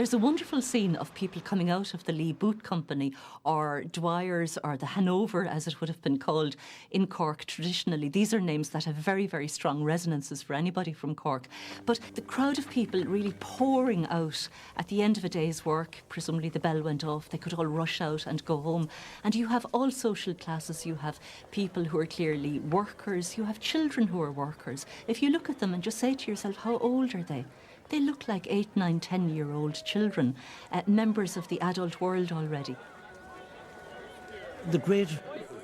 There's a wonderful scene of people coming out of the Lee Boot Company or Dwyer's or the Hanover, as it would have been called in Cork traditionally. These are names that have very, very strong resonances for anybody from Cork. But the crowd of people really pouring out at the end of a day's work, presumably the bell went off, they could all rush out and go home. And you have all social classes. You have people who are clearly workers. You have children who are workers. If you look at them and just say to yourself, how old are they? They look like 8, 9, 10-year-old children, members of the adult world already. The great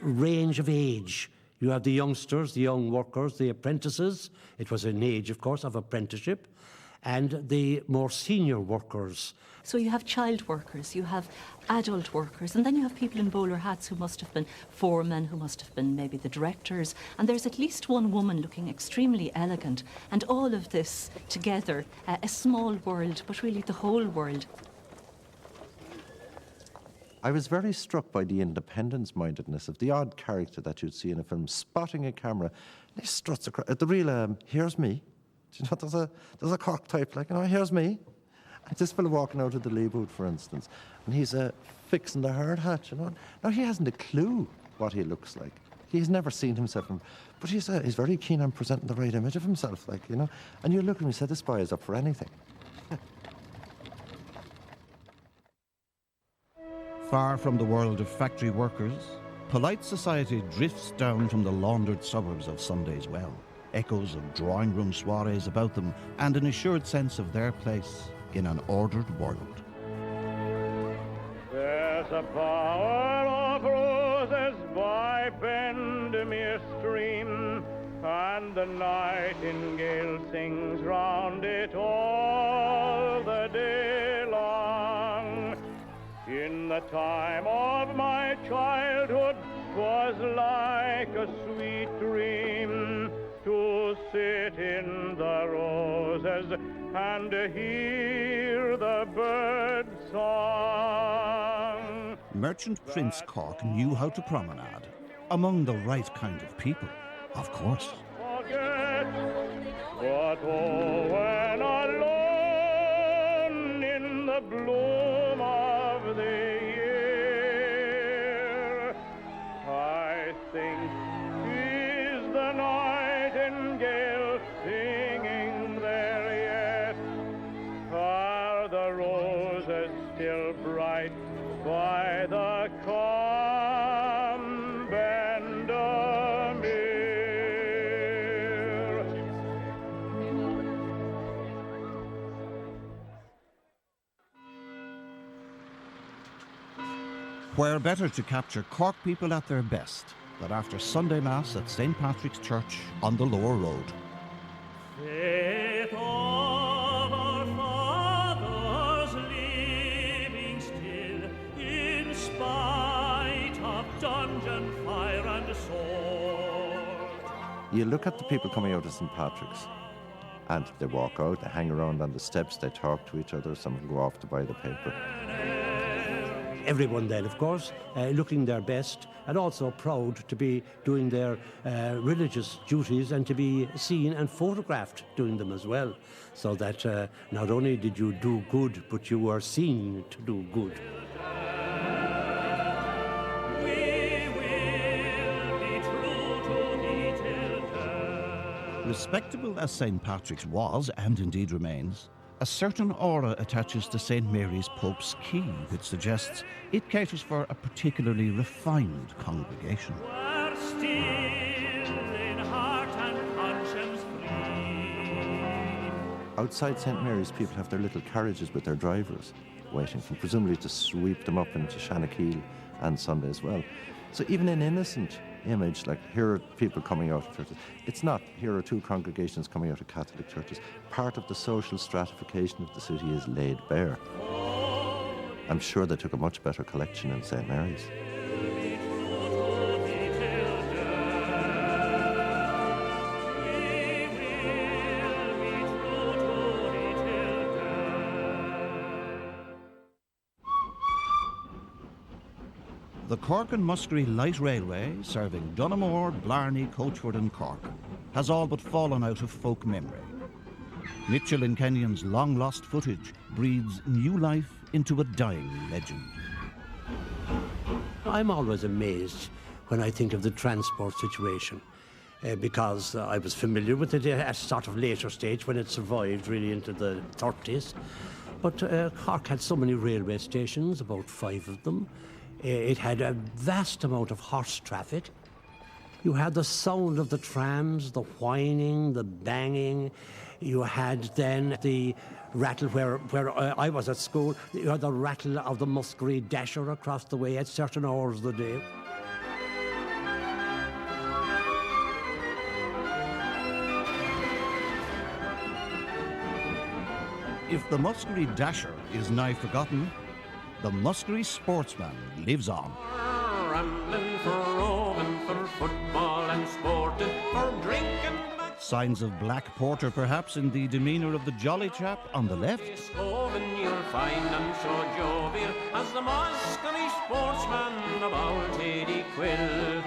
range of age. You have the youngsters, the young workers, the apprentices. It was an age, of course, of apprenticeship. And the more senior workers. So you have child workers, you have adult workers, and then you have people in bowler hats who must have been foremen, who must have been maybe the directors. And there's at least one woman looking extremely elegant. And all of this together, a small world, but really the whole world. I was very struck by the independence-mindedness of the odd character that you'd see in a film, spotting a camera. And he struts across, the real, here's me. Do you know, there's a Cork type, like, you know, here's me. And this fellow walking out of the Lee Boot, for instance, and he's fixing the hard hat, you know. Now, he hasn't a clue what he looks like. He's never seen himself, but he's very keen on presenting the right image of himself, like, you know. And you look at him and say, this boy is up for anything. Far from the world of factory workers, polite society drifts down from the laundered suburbs of Sunday's Well. Echoes of drawing room soirees about them, and an assured sense of their place in an ordered world. There's a bower of roses by Bendemeer stream, and the nightingale sings round it all the day long. In the time of my childhood 'twas like a sweet dream to sit in the roses and hear the bird song. Merchant Prince Cork knew how to promenade, among the right kind of people, of course. Forget, but oh, when alone in the bloom of the year, I think is the nightingale singing there yet? Are the roses still bright by the calm Bendemeer? Where better to capture Cork people at their best than after Sunday Mass at St. Patrick's Church on the Lower Road. Faith of our fathers living still, in spite of dungeon, fire and sword. You look at the people coming out of St. Patrick's, and they walk out, they hang around on the steps, they talk to each other, some go off to buy the paper. Everyone then, of course, looking their best and also proud to be doing their religious duties and to be seen and photographed doing them as well. So that not only did you do good, but you were seen to do good. Respectable as St. Patrick's was, and indeed remains, a certain aura attaches to St. Mary's Pope's Quay, which suggests it caters for a particularly refined congregation. We're still in heart and conscience free. Outside St. Mary's, people have their little carriages with their drivers waiting, and presumably to sweep them up into Shanakeel and Sunday as well. So even an innocent image, like here are people coming out of churches, it's not here are two congregations coming out of Catholic churches. Part of the social stratification of the city is laid bare. I'm sure they took a much better collection in St. Mary's. The Cork and Muskerry Light Railway, serving Dunamore, Blarney, Coachford and Cork, has all but fallen out of folk memory. Mitchell and Kenyon's long-lost footage breathes new life into a dying legend. I'm always amazed when I think of the transport situation because I was familiar with it at a sort of later stage when it survived really into the 30s. But Cork had so many railway stations, about 5 of them. It had a vast amount of horse traffic. You had the sound of the trams, the whining, the banging. You had then the rattle where I was at school. You had the rattle of the Muskerry dasher across the way at certain hours of the day. If the Muskerry dasher is nigh forgotten, the Muskerry sportsman lives on. Rambling for roving, for football and sporting, for drinking. Signs of black porter perhaps in the demeanour of the jolly chap on the left. Scoven, you'll find them so jovial as the Muskerry sportsman of old Teddy Quill.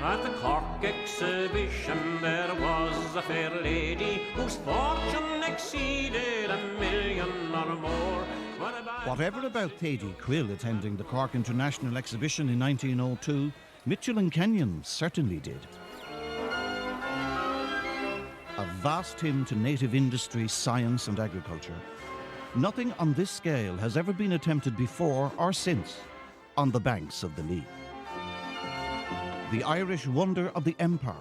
At the Cork exhibition there was a fair lady whose fortune exceeded $1 million or more. Whatever about Thady Quill attending the Cork International Exhibition in 1902, Mitchell and Kenyon certainly did. A vast hymn to native industry, science and agriculture. Nothing on this scale has ever been attempted before or since on the banks of the Lee. The Irish wonder of the empire,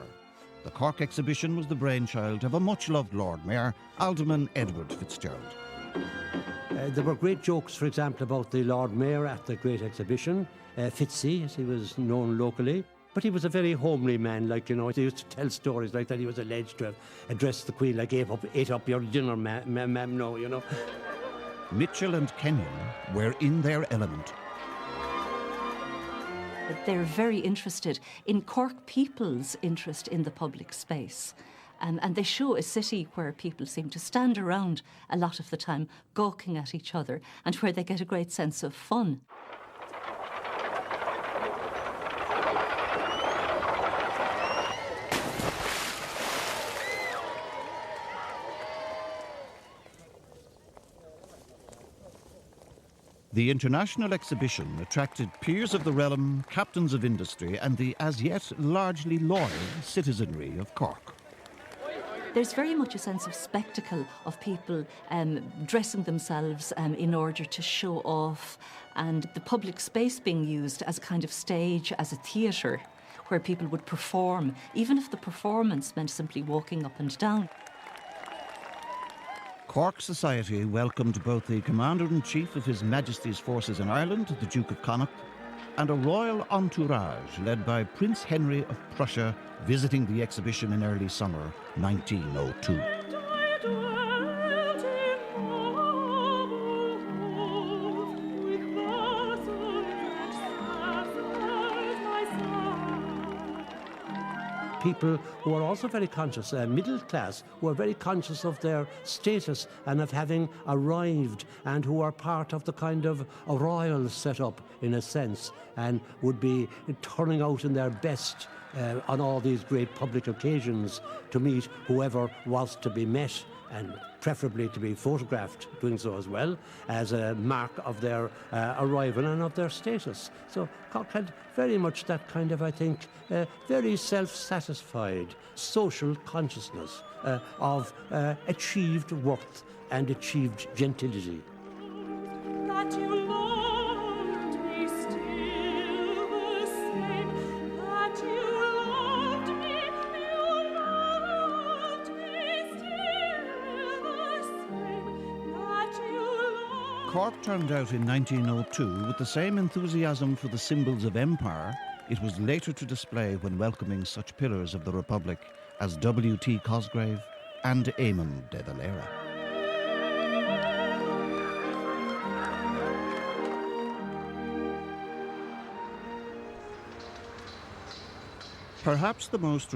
the Cork exhibition was the brainchild of a much-loved Lord Mayor, Alderman Edward Fitzgerald. There were great jokes, for example, about the Lord Mayor at the great exhibition, Fitzy, as he was known locally. But he was a very homely man, like, you know, he used to tell stories like that. He was alleged to have addressed the Queen like, ate up your dinner, ma'am, no, you know. Mitchell and Kenyon were in their element. They're very interested in Cork people's interest in the public space. And they show a city where people seem to stand around a lot of the time, gawking at each other, and where they get a great sense of fun. The international exhibition attracted peers of the realm, captains of industry, and the as yet largely loyal citizenry of Cork. There's very much a sense of spectacle of people dressing themselves in order to show off, and the public space being used as a kind of stage, as a theatre, where people would perform, even if the performance meant simply walking up and down. Cork society welcomed both the Commander-in-Chief of His Majesty's forces in Ireland, the Duke of Connaught, and a royal entourage led by Prince Henry of Prussia visiting the exhibition in early summer 1902. People who are also very conscious, middle class, who are very conscious of their status and of having arrived, and who are part of the kind of a royal setup in a sense, and would be turning out in their best on all these great public occasions to meet whoever was to be met, and preferably to be photographed doing so as well, as a mark of their arrival and of their status. So Cork had very much that kind of, I think, very self-satisfied social consciousness of achieved worth and achieved gentility. That you loved me still the same, that you loved me still the same, that you loved. Cork turned out in 1902 with the same enthusiasm for the symbols of empire it was later to display when welcoming such pillars of the Republic as W.T. Cosgrave and Eamon de Valera. Perhaps the most